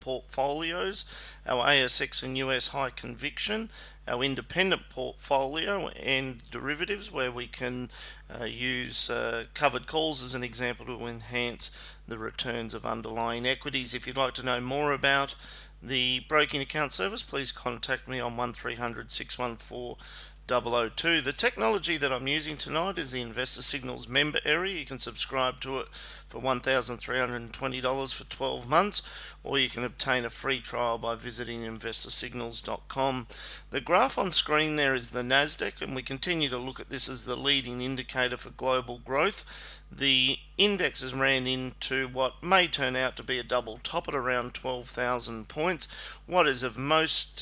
portfolios, our ASX and US high conviction, our independent portfolio and derivatives, where we can use covered calls as an example to enhance the returns of underlying equities. If you'd like to know more about the broking account service, please contact me on 1300 614 002. The technology that I'm using tonight is the Investor Signals member area. You can subscribe to it for $1,320 for 12 months, or you can obtain a free trial by visiting investorsignals.com. The graph on screen there is the Nasdaq, and we continue to look at this as the leading indicator for global growth. The index has ran into what may turn out to be a double top at around 12,000 points. What is of most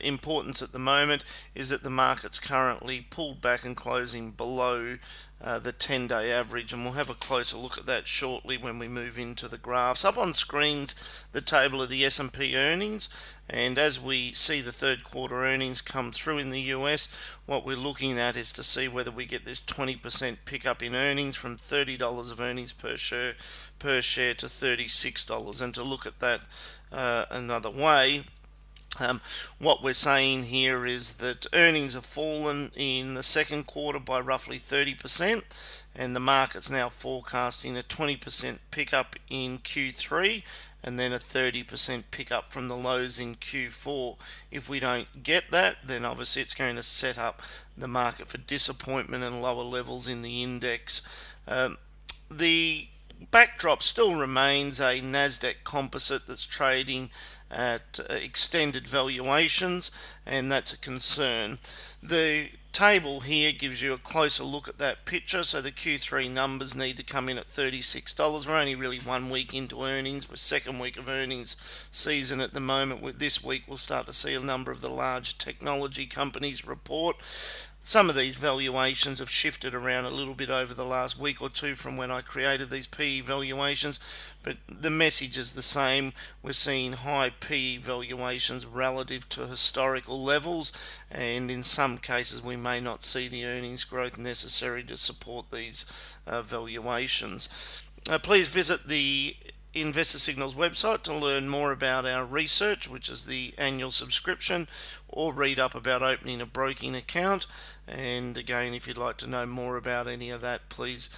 importance at the moment is that the market's currently pulled back and closing below the 10-day average, and we'll have a closer look at that shortly when we move into the graphs. Up on screens, the table of the S&P earnings, and as we see the third quarter earnings come through in the US, what we're looking at is to see whether we get this 20% pickup in earnings from $30 of earnings per share to $36. And to look at that another way, what we're saying here is that earnings have fallen in the second quarter by roughly 30%, and the market's now forecasting a 20% pickup in Q3 and then a 30% pickup from the lows in Q4. If we don't get that, then obviously it's going to set up the market for disappointment and lower levels in the index. The backdrop still remains a Nasdaq composite that's trading at extended valuations, and that's a concern. The table here gives you a closer look at that picture. So the Q3 numbers need to come in at $36. We're only really 1 week into earnings. We're second week of earnings season at the moment. With this week we'll start to see a number of the large technology companies report. Some of these valuations have shifted around a little bit over the last week or two from when I created these PE valuations, but the message is the same. We're seeing high PE valuations relative to historical levels, and in some cases we may not see the earnings growth necessary to support these valuations. Please visit the Investor Signals website to learn more about our research, which is the annual subscription, or read up about opening a broking account. And again, if you'd like to know more about any of that, please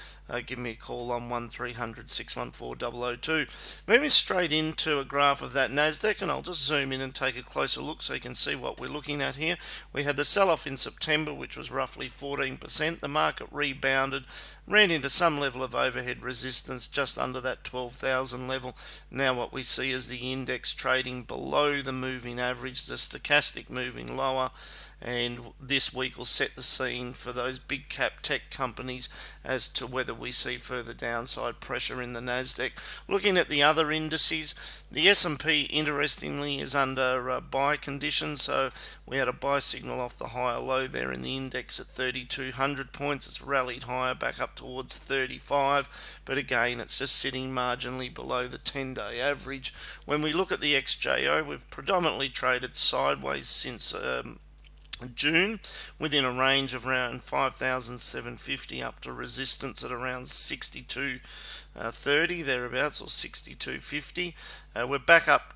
give me a call on 1300 614 002. Moving straight into a graph of that Nasdaq, and I'll just zoom in and take a closer look so you can see what we're looking at here. We had the sell-off in September, which was roughly 14%. The market rebounded, ran into some level of overhead resistance just under that 12,000 level. Now what we see is the index trading below the moving average, the stochastic moving lower, and this week will set the scene for those big cap tech companies as to whether we see further downside pressure in the Nasdaq. Looking at the other indices, the S&P interestingly is under buy conditions, so we had a buy signal off the higher low there in the index at 3,200 points. It's rallied higher back up towards 35, but again it's just sitting marginally below the 10-day average. When we look at the XJO, we've predominantly traded sideways since June, within a range of around 5,750 up to resistance at around 62.30 thereabouts, or 62.50. We're back up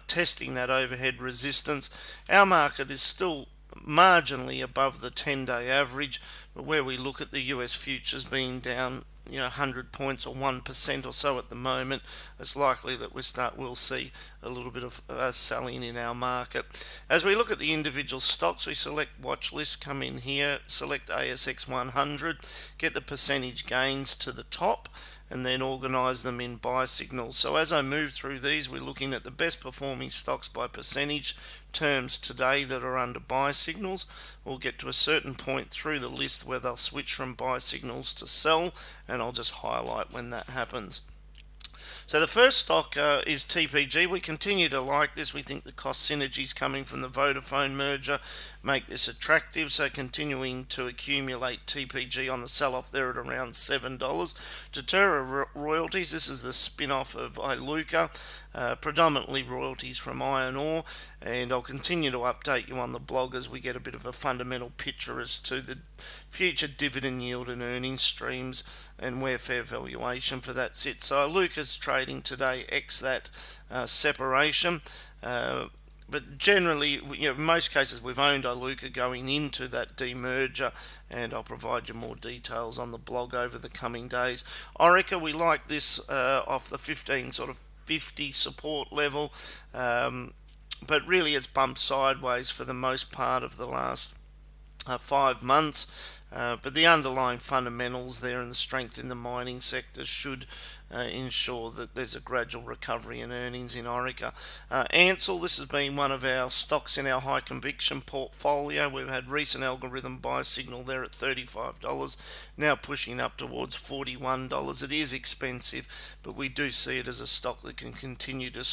testing that overhead resistance. Our market is still marginally above the 10-day average, but where we look at the US futures being down 100 points or 1% or so at the moment, it's likely that we'll see a little bit of selling in our market. As we look at the individual stocks, we select watch list, come in here, select ASX 100, get the percentage gains to the top, and then organize them in buy signals. So as I move through these, we're looking at the best performing stocks by percentage terms today that are under buy signals. We'll get to a certain point through the list where they'll switch from buy signals to sell, and I'll just highlight when that happens. So the first stock is TPG. We continue to like this. We think the cost synergies coming from the Vodafone merger make this attractive, so continuing to accumulate TPG on the sell-off there at around $7. Deterra Royalties, this is the spin-off of Iluka, predominantly royalties from iron ore, and I'll continue to update you on the blog as we get a bit of a fundamental picture as to the future dividend yield and earnings streams and where fair valuation for that sits. So Iluka's trading trading today, x that separation. But generally, in most cases, we've owned Iluka going into that demerger, and I'll provide you more details on the blog over the coming days. Orica, we like this off the 50 support level, but really it's bumped sideways for the most part of the last 5 months. But the underlying fundamentals there and the strength in the mining sector should ensure that there's a gradual recovery in earnings in Orica. Ansell, this has been one of our stocks in our high conviction portfolio. We've had recent algorithm buy signal there at $35, now pushing up towards $41. It is expensive, but we do see it as a stock that can continue to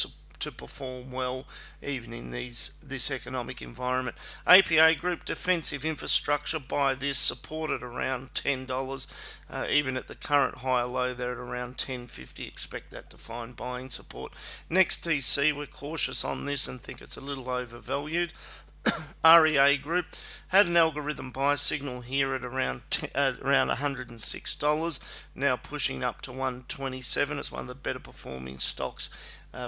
perform well even in this economic environment. APA Group, defensive infrastructure, buy this, supported around $10. Even at the current higher low there at around $10.50, expect that to find buying support. Next TC, we're cautious on this and think it's a little overvalued. REA Group had an algorithm buy signal here at around $106, now pushing up to $127. It's one of the better performing stocks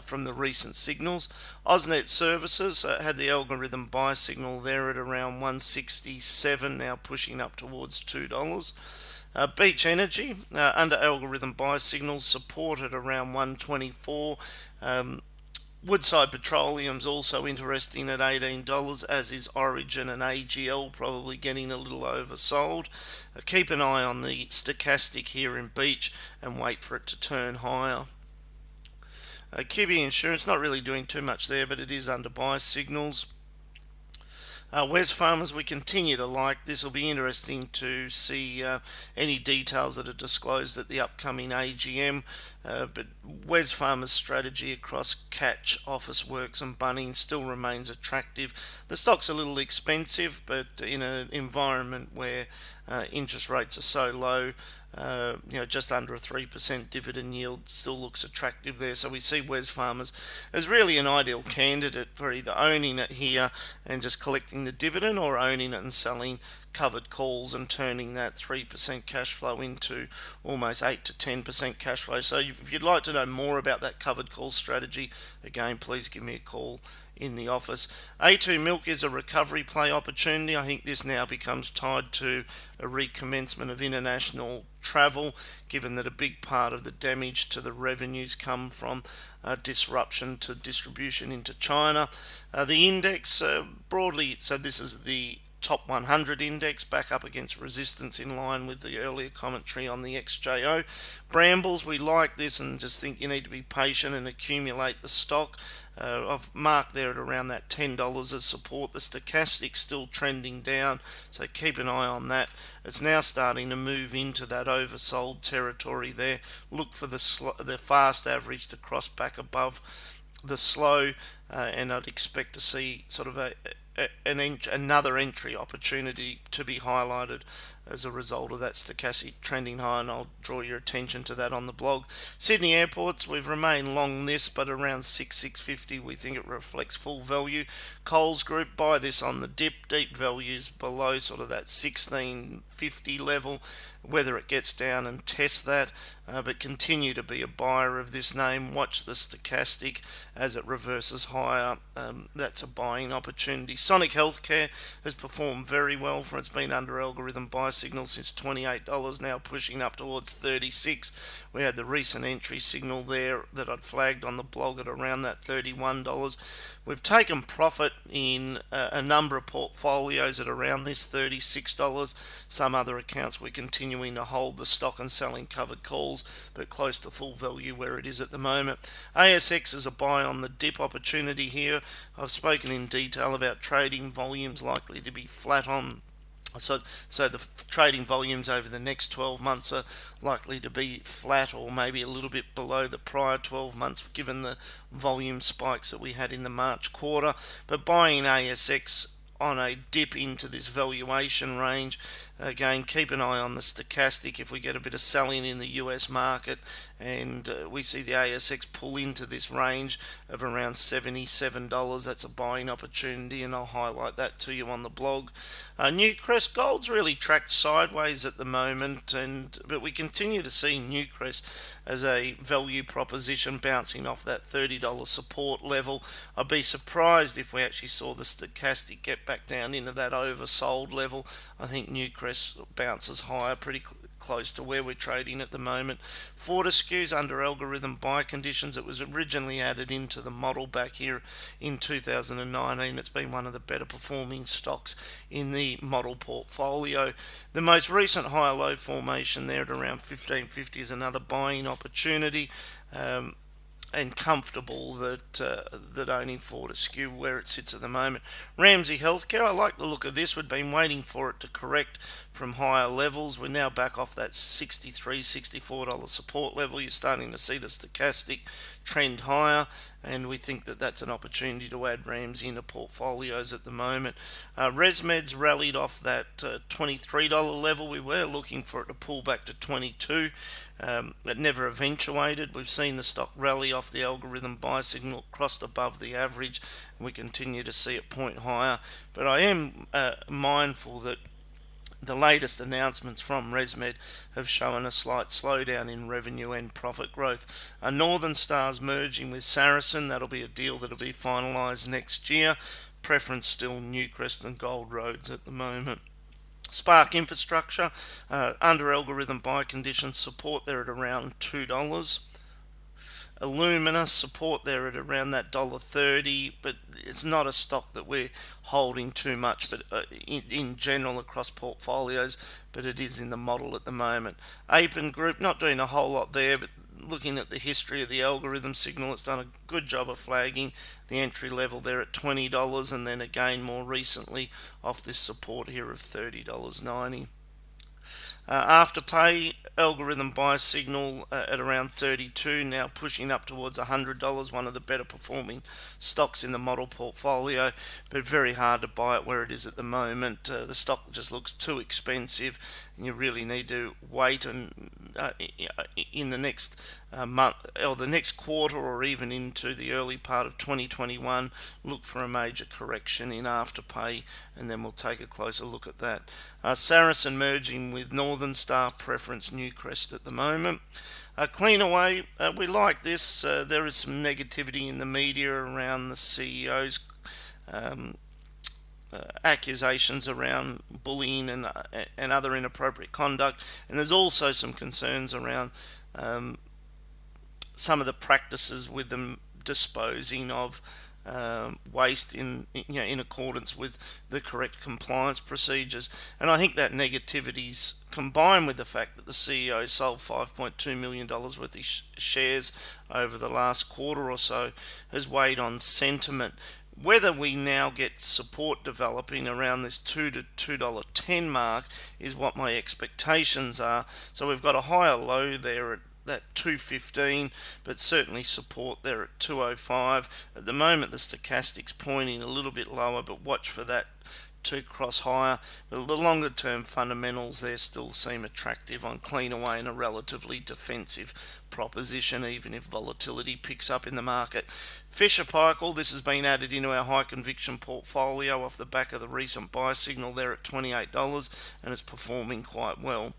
from the recent signals. AusNet Services had the algorithm buy signal there at around $167, now pushing up towards $2. Beach Energy, under algorithm buy signals, supported around $124. Woodside Petroleum's also interesting at $18, as is Origin and AGL, probably getting a little oversold. Keep an eye on the stochastic here in Beach and wait for it to turn higher. Kiwi Insurance, not really doing too much there, but it is under buy signals. Wesfarmers, we continue to like. This will be interesting to see any details that are disclosed at the upcoming AGM. But Wesfarmers' strategy across Catch, Officeworks and Bunnings still remains attractive. The stock's a little expensive, but in an environment where interest rates are so low, just under a 3% dividend yield still looks attractive there. So we see Wesfarmers as really an ideal candidate for either owning it here and just collecting the dividend, or owning it and selling covered calls and turning that 3% cash flow into almost 8 to 10% cash flow. So if you'd like to know more about that covered call strategy, again, please give me a call in the office. A2 Milk is a recovery play opportunity. I think this now becomes tied to a recommencement of international travel, given that a big part of the damage to the revenues come from disruption to distribution into China. The index broadly, so this is the top 100 index, back up against resistance in line with the earlier commentary on the XJO. Brambles, we like this and just think you need to be patient and accumulate the stock. I've marked there at around that $10 as support. The stochastic still trending down, so keep an eye on that. It's now starting to move into that oversold territory there. Look for the fast average to cross back above the slow, and I'd expect to see sort of another entry opportunity to be highlighted as a result of that stochastic trending high, and I'll draw your attention to that on the blog. Sydney Airports, we've remained long this, but around 650 we think it reflects full value. Coles Group, buy this on the dip, deep values below sort of that 1650 level, whether it gets down and tests that, but continue to be a buyer of this name. Watch the stochastic as it reverses higher. That's a buying opportunity. Sonic Healthcare has performed very well for it's been under algorithm buy signal since $28, now pushing up towards $36. We had the recent entry signal there that I'd flagged on the blog at around that $31. We've taken profit in a number of portfolios at around this $36. Some other accounts we're continuing to hold the stock and selling covered calls, but close to full value where it is at the moment. ASX is a buy on the dip opportunity here. I've spoken in detail about trading volumes likely to be flat on. So the trading volumes over the next 12 months are likely to be flat or maybe a little bit below the prior 12 months, given the volume spikes that we had in the March quarter. But buying ASX on a dip into this valuation range. Again, keep an eye on the stochastic. If we get a bit of selling in the US market and we see the ASX pull into this range of around $77, that's a buying opportunity, and I'll highlight that to you on the blog. Newcrest Gold's really tracked sideways at the moment, but we continue to see Newcrest as a value proposition bouncing off that $30 support level. I'd be surprised if we actually saw the stochastic get back down into that oversold level. I think Newcrest bounces higher, pretty close to where we're trading at the moment. Fortescue's under algorithm buy conditions. It was originally added into the model back here in 2019. It's been one of the better performing stocks in the model portfolio. The most recent high-low formation there at around 1550 is another buying opportunity. And comfortable that owning Fortescue where it sits at the moment. Ramsay Healthcare, I like the look of this. We've been waiting for it to correct from higher levels. We're now back off that $63, $64 support level. You're starting to see the stochastic trend higher, and we think that that's an opportunity to add Ramsay into portfolios at the moment. ResMed's rallied off that $23 level. We were looking for it to pull back to $22. It never eventuated. We've seen the stock rally off the algorithm buy signal, crossed above the average, and we continue to see it point higher. But I am mindful that the latest announcements from ResMed have shown a slight slowdown in revenue and profit growth. Northern Star's merging with Saracen. That'll be a deal that'll be finalised next year. Preference still Newcrest and Gold Roads at the moment. Spark Infrastructure, under algorithm buy conditions, support there at around $2. Alumina, support there at around that $1.30, but it's not a stock that we're holding too much, but in general across portfolios, but it is in the model at the moment. Apen Group, not doing a whole lot there, but looking at the history of the algorithm signal, it's done a good job of flagging the entry level there at $20, and then again more recently off this support here of $30.90. Afterpay, algorithm buy signal at around 32, now pushing up towards $100, one of the better performing stocks in the model portfolio, but very hard to buy it where it is at the moment. The stock just looks too expensive, and you really need to wait and in the next month or the next quarter, or even into the early part of 2021, look for a major correction in Afterpay, and then we'll take a closer look at that. Saracen merging with Northern Star, preference Newcrest at the moment. Cleanaway, we like this. There is some negativity in the media around the CEO's accusations around bullying and other inappropriate conduct, and there's also some concerns around some of the practices with them disposing of waste in accordance with the correct compliance procedures. And I think that negativity's combined with the fact that the CEO sold $5.2 million worth of shares over the last quarter or so has weighed on sentiment. Whether we now get support developing around this $2 to $2.10 mark is what my expectations are. So we've got a higher low there at that 215, but certainly support there at 205. At the moment the stochastic's pointing a little bit lower, but watch for that to cross higher. But the longer term fundamentals there still seem attractive on Cleanaway and a relatively defensive proposition, even if volatility picks up in the market. Fischer Parkel, this has been added into our high conviction portfolio off the back of the recent buy signal there at $28, and it's performing quite well.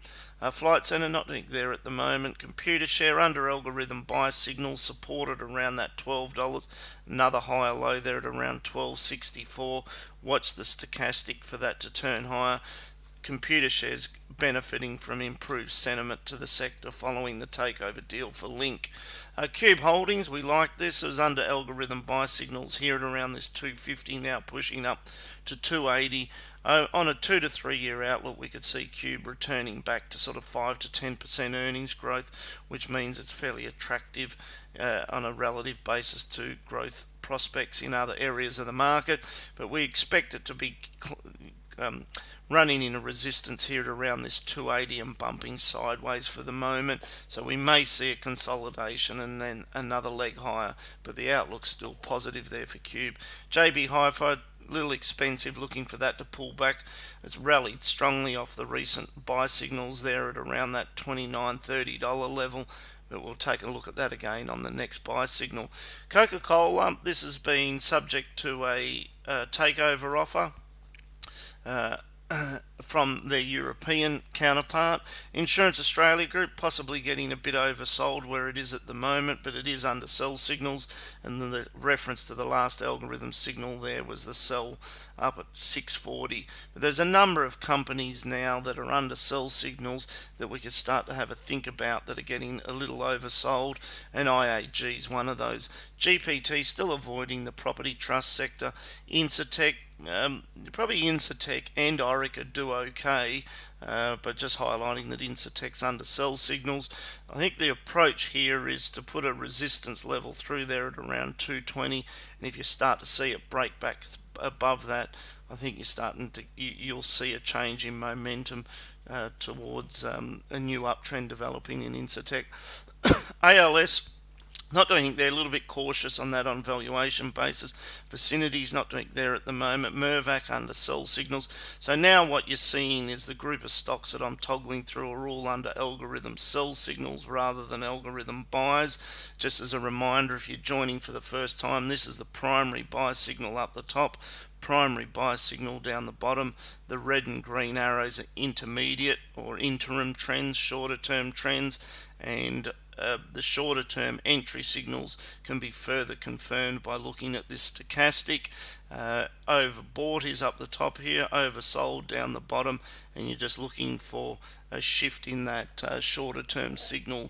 Flight Centre not there at the moment. Computershare under algorithm buy signal supported around that $12. Another higher low there at around $12.64. Watch the stochastic for that to turn higher. Computershare's benefiting from improved sentiment to the sector following the takeover deal for Link. Cube Holdings, we like this. It was under algorithm buy signals here at around this 250, now pushing up to 280. On a 2 to 3 year outlook, we could see Cube returning back to sort of 5 to 10% earnings growth, which means it's fairly attractive on a relative basis to growth prospects in other areas of the market. But we expect it to be running in a resistance here at around this 280 and bumping sideways for the moment. So we may see a consolidation and then another leg higher, but the outlook's still positive there for Cube. JB Hi-Fi, little expensive, looking for that to pull back. It's rallied strongly off the recent buy signals there at around that $29-30 level, but we'll take a look at that again on the next buy signal. Coca-Cola, this has been subject to a takeover offer from their European counterpart. Insurance Australia Group possibly getting a bit oversold where it is at the moment, but it is under sell signals, and then the reference to the last algorithm signal there was the sell up at 640. But there's a number of companies now that are under sell signals that we could start to have a think about that are getting a little oversold, and IAG is one of those. GPT still avoiding the property trust sector. Incitec, probably Incitec and Orica do okay, but just highlighting that Incitec's under sell signals. I think the approach here is to put a resistance level through there at around 220, and if you start to see it break back above that, I think you'll see a change in momentum towards a new uptrend developing in Incitec. ALS, not doing there, a little bit cautious on that on valuation basis. Vicinity's not doing there at the moment. Mirvac under sell signals. So now what you're seeing is the group of stocks that I'm toggling through are all under algorithm sell signals rather than algorithm buys. Just as a reminder, if you're joining for the first time, this is the primary buy signal up the top, primary buy signal down the bottom. The red and green arrows are intermediate or interim trends, shorter term trends, and the shorter term entry signals can be further confirmed by looking at this stochastic. Overbought is up the top here, oversold down the bottom, and you're just looking for a shift in that shorter term signal.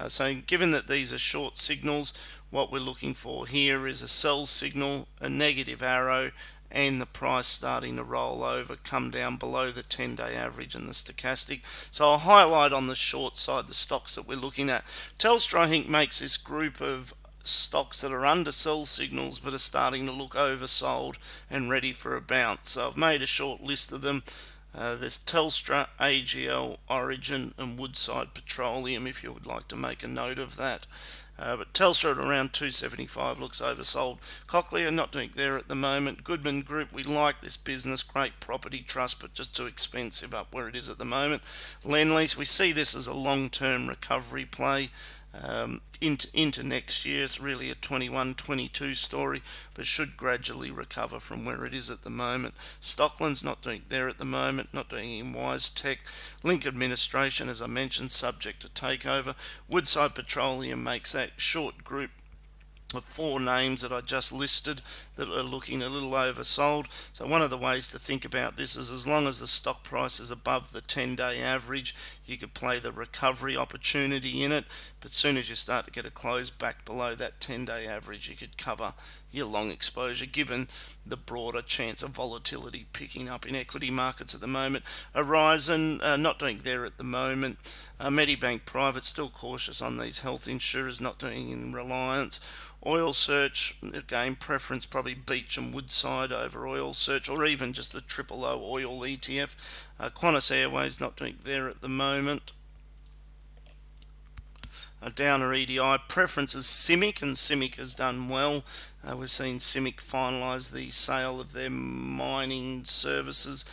So given that these are short signals, what we're looking for here is a sell signal, a negative arrow, and the price starting to roll over, come down below the 10-day average and the stochastic. So I'll highlight on the short side the stocks that we're looking at. Telstra, I think, makes this group of stocks that are under sell signals but are starting to look oversold and ready for a bounce. So I've made a short list of them. There's Telstra, AGL, Origin and Woodside Petroleum, if you would like to make a note of that. But Telstra at around 275 looks oversold. Cochlear not doing there at the moment. Goodman Group, we like this business, great property trust, but just too expensive up where it is at the moment. Lendlease, we see this as a long-term recovery play. Into next year, it's really a 21-22 story, but should gradually recover from where it is at the moment. Stockland's not doing there at the moment, not doing in WiseTech. Link Administration, as I mentioned, subject to takeover. Woodside Petroleum makes that short group of four names that I just listed that are looking a little oversold. So one of the ways to think about this is, as long as the stock price is above the 10-day average, you could play the recovery opportunity in it, but as soon as you start to get a close back below that 10-day average, you could cover your long exposure given the broader chance of volatility picking up in equity markets at the moment. Horizon not doing there at the moment. Medibank Private, still cautious on these health insurers, not doing in Reliance. Oil Search, again, preference probably Beach and Woodside over Oil Search, or even just the triple O oil ETF. Qantas Airways not doing there at the moment. Downer EDI, preference is CIMIC, and CIMIC has done well. We've seen CIMIC finalise the sale of their mining services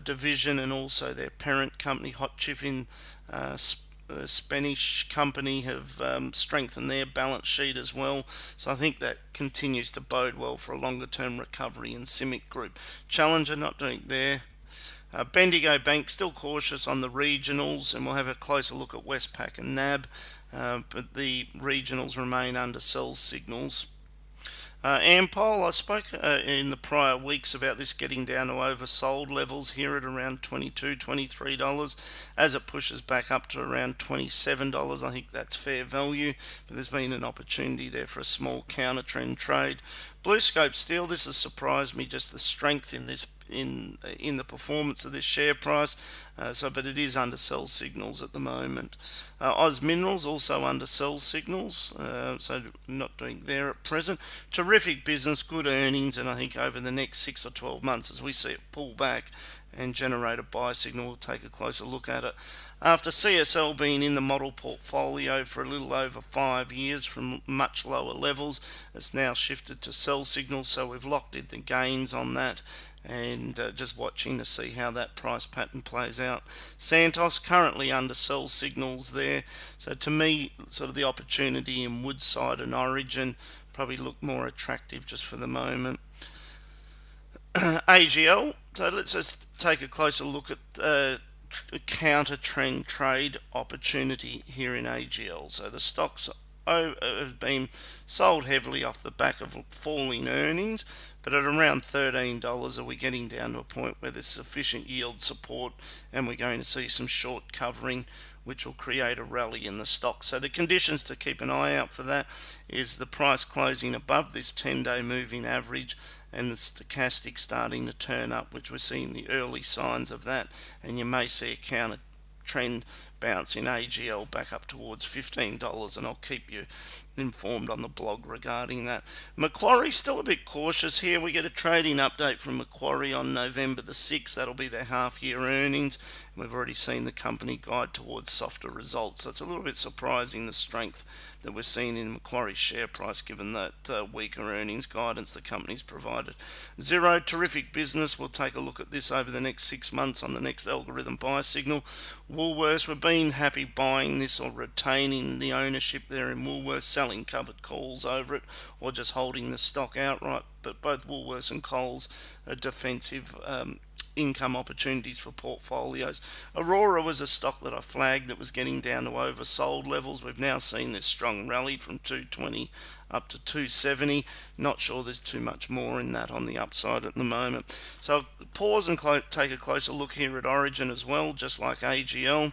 division, and also their parent company, Hot Chip in the Spanish company, have strengthened their balance sheet as well. So I think that continues to bode well for a longer term recovery in CIMIC Group. Challenger not doing there. Bendigo Bank still cautious on the regionals, and we'll have a closer look at Westpac and NAB, but the regionals remain under sell signals. Ampol, I spoke in the prior weeks about this getting down to oversold levels here at around $22, $23. As it pushes back up to around $27, I think that's fair value, but there's been an opportunity there for a small counter trend trade. BlueScope Steel, this has surprised me, just the strength in this in the performance of this share price, but it is under sell signals at the moment. Oz Minerals also under sell signals, so not doing there at present. Terrific business, good earnings, and I think over the next 6 or 12 months, as we see it pull back and generate a buy signal. We'll take a closer look at it. After CSL being in the model portfolio for a little over 5 years from much lower levels, it's now shifted to sell signals, so we've locked in the gains on that, and just watching to see how that price pattern plays out. Santos currently under sell signals there, so to me sort of the opportunity in Woodside and Origin probably look more attractive just for the moment. AGL, so let's just take a closer look at a counter trend trade opportunity here in AGL. So the stocks have been sold heavily off the back of falling earnings, but at around $13 are we getting down to a point where there's sufficient yield support and we're going to see some short covering, which will create a rally in the stock. So the conditions to keep an eye out for that is the price closing above this 10-day moving average and the stochastic starting to turn up, which we're seeing the early signs of that, and you may see a counter trend bounce in AGL back up towards $15, and I'll keep you informed on the blog regarding that. Macquarie still a bit cautious here. We get a trading update from Macquarie on November the 6th. That'll be their half-year earnings, and we've already seen the company guide towards softer results, so it's a little bit surprising the strength that we're seeing in Macquarie's share price given that weaker earnings guidance the company's provided. Xero, terrific business. We'll take a look at this over the next 6 months on the next algorithm buy signal. Woolworths, we've been happy buying this or retaining the ownership there in Woolworths, selling covered calls over it or just holding the stock outright, but both Woolworths and Coles are defensive income opportunities for portfolios. Aurora was a stock that I flagged that was getting down to oversold levels. We've now seen this strong rally from 220 up to 270. Not sure there's too much more in that on the upside at the moment. So I'll pause and take a closer look here at Origin as well, just like AGL.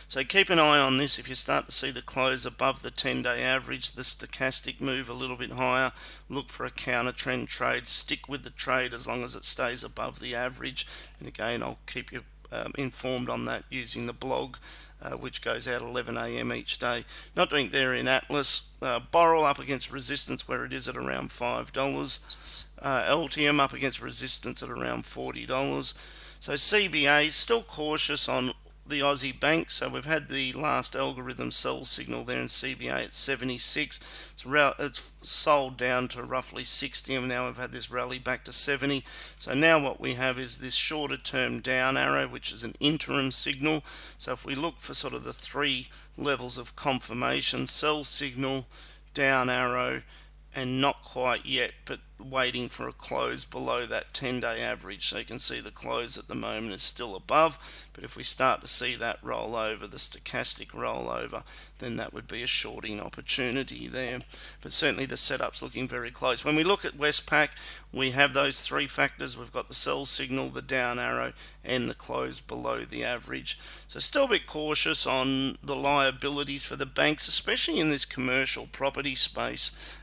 So keep an eye on this. If you start to see the close above the 10-day average, the stochastic move a little bit higher, look for a counter trend trade. Stick with the trade as long as it stays above the average. And again, I'll keep you informed on that using the blog, which goes out 11 a.m. each day. Not doing there in Atlas. Boral up against resistance where it is at around $5. LTM up against resistance at around $40. So CBA still cautious on the Aussie bank, so we've had the last algorithm sell signal there in CBA at 76. It's sold down to roughly 60, and now we've had this rally back to 70. So now what we have is this shorter term down arrow, which is an interim signal. So if we look for sort of the 3 levels of confirmation: sell signal, down arrow, and not quite yet, but waiting for a close below that 10-day average. So you can see the close at the moment is still above, but if we start to see that roll over, the stochastic roll over, then that would be a shorting opportunity there. But certainly the setup's looking very close. When we look at Westpac, we have those 3 factors. We've got the sell signal, the down arrow, and the close below the average. So still a bit cautious on the liabilities for the banks, especially in this commercial property space.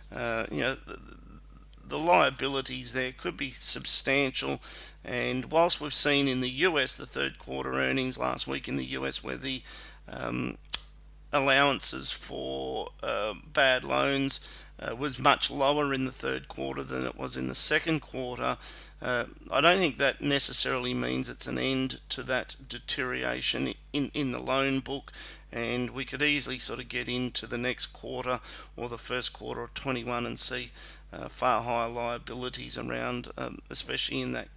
The liabilities there could be substantial, and whilst we've seen in the US the third quarter earnings last week in the US where the allowances for bad loans was much lower in the third quarter than it was in the second quarter, I don't think that necessarily means it's an end to that deterioration in the loan book, and we could easily sort of get into the next quarter or the first quarter of 21 and see far higher liabilities around, especially in that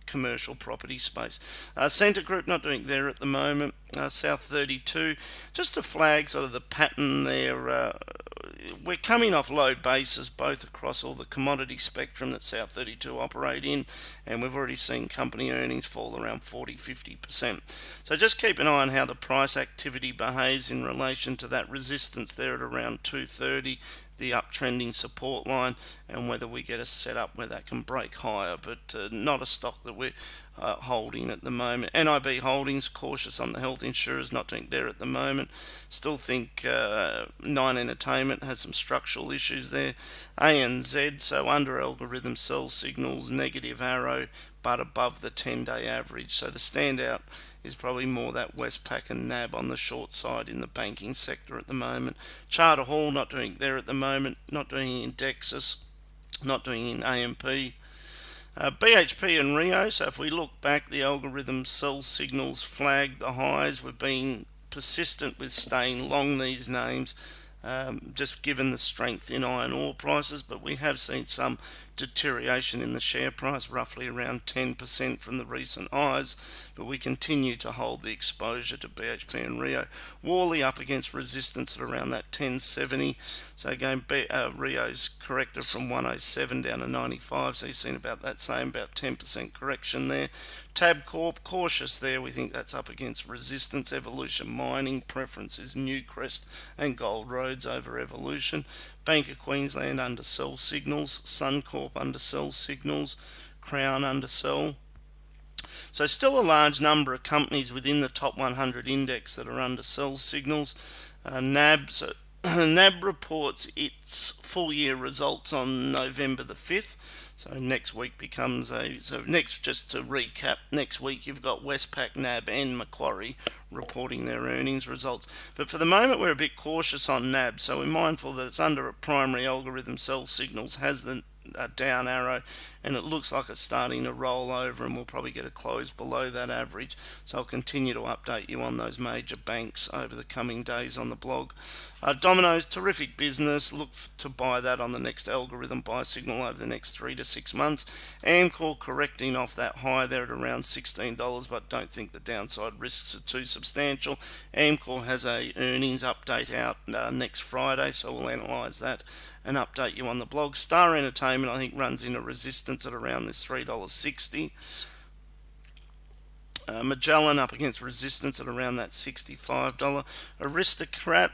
commercial property space. Centre Group not doing there at the moment. South 32, just to flag sort of the pattern there. We're coming off low bases both across all the commodity spectrum that South 32 operate in, and we've already seen company earnings fall around 40-50%. So just keep an eye on how the price activity behaves in relation to that resistance there at around 230, the uptrending support line, and whether we get a setup where that can break higher, but not a stock that we're holding at the moment. NIB Holdings, cautious on the health insurers, not doing there at the moment. Still think Nine Entertainment has some structural issues there. ANZ, so under algorithm sell signals, negative arrow, but above the 10-day average. So the standout is probably more that Westpac and NAB on the short side in the banking sector at the moment. Charter Hall not doing there at the moment, not doing in Dexus, not doing in AMP. BHP and Rio, so if we look back, the algorithm sell signals flagged the highs. We've been persistent with staying long these names, just given the strength in iron ore prices, but we have seen some deterioration in the share price, roughly around 10% from the recent highs, but we continue to hold the exposure to BHP and Rio. Worley up against resistance at around that 1070, so again Rio's corrected from 107 down to 95, so you've seen about that same, about 10% correction there. Tabcorp, cautious there, we think that's up against resistance. Evolution Mining, preference is Newcrest and Gold Roads over Evolution. Bank of Queensland undersell signals, Suncorp undersell signals, Crown undersell. So still a large number of companies within the top 100 index that are undersell signals. NAB reports its full year results on November the 5th. So next week just to recap, next week you've got Westpac, NAB and Macquarie reporting their earnings results. But for the moment we're a bit cautious on NAB, so we're mindful that it's under a primary algorithm sell signals, has the down arrow, and it looks like it's starting to roll over, and we'll probably get a close below that average. So I'll continue to update you on those major banks over the coming days on the blog. Domino's, terrific business. Look to buy that on the next algorithm buy signal over the next 3 to 6 months. Amcor correcting off that high there at around $16, but don't think the downside risks are too substantial. Amcor has a earnings update out next Friday, so we'll analyse that and update you on the blog. Star Entertainment, I think, runs into resistance at around this $3.60. Magellan up against resistance at around that $65. Aristocrat,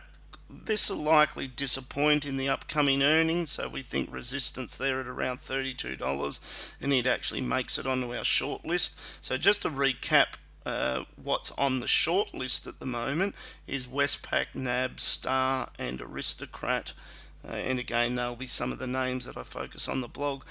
this will likely disappoint in the upcoming earnings, so we think resistance there at around $32, and it actually makes it onto our short list. So just to recap, what's on the short list at the moment is Westpac, NAB, Star and Aristocrat. And again, there'll be some of the names that I focus on the blog.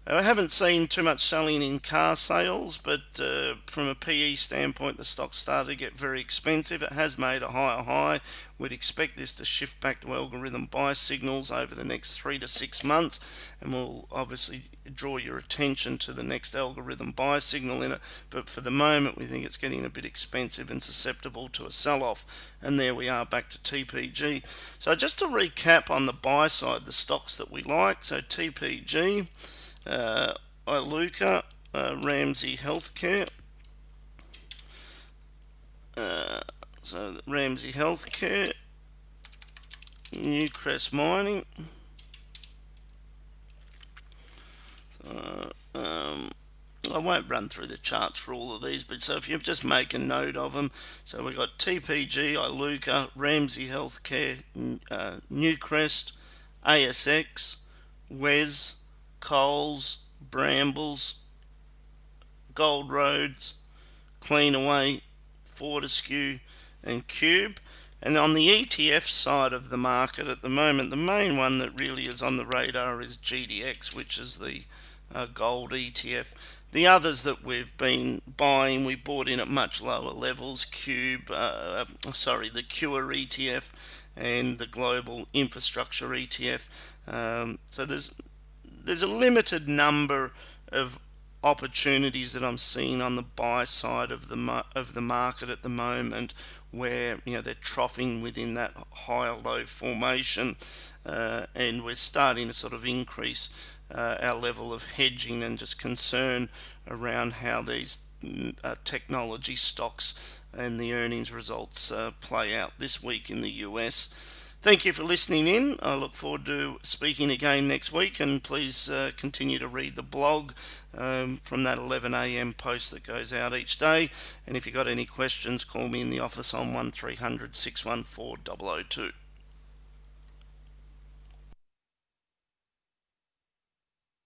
I haven't seen too much selling in car sales, but from a PE standpoint, the stock's started to get very expensive. It has made a higher high. We'd expect this to shift back to algorithm buy signals over the next 3 to 6 months, and we'll obviously draw your attention to the next algorithm buy signal in it. But for the moment, we think it's getting a bit expensive and susceptible to a sell-off. And there we are, back to TPG. So just to recap on the buy side, the stocks that we like. So TPG, Iluka, Ramsay Healthcare. Ramsay Healthcare, Newcrest Mining. I won't run through the charts for all of these, but so if you just make a note of them. So we've got TPG, Iluka, Ramsay Healthcare, Newcrest, ASX, Wes, Coles, Brambles, Gold Roads, Cleanaway, Fortescue and Cube. And on the ETF side of the market at the moment, the main one that really is on the radar is GDX, which is the gold ETF. The others that we've been buying, we bought in at much lower levels. The Cure ETF and the Global Infrastructure ETF. So there's a limited number of opportunities that I'm seeing on the buy side of the market at the moment, where they're troughing within that higher low formation, and we're starting to sort of increase our level of hedging and just concern around how these technology stocks and the earnings results play out this week in the US. Thank you for listening in. I look forward to speaking again next week, and please continue to read the blog from that 11 a.m. post that goes out each day. And if you've got any questions, call me in the office on 1300 614 002.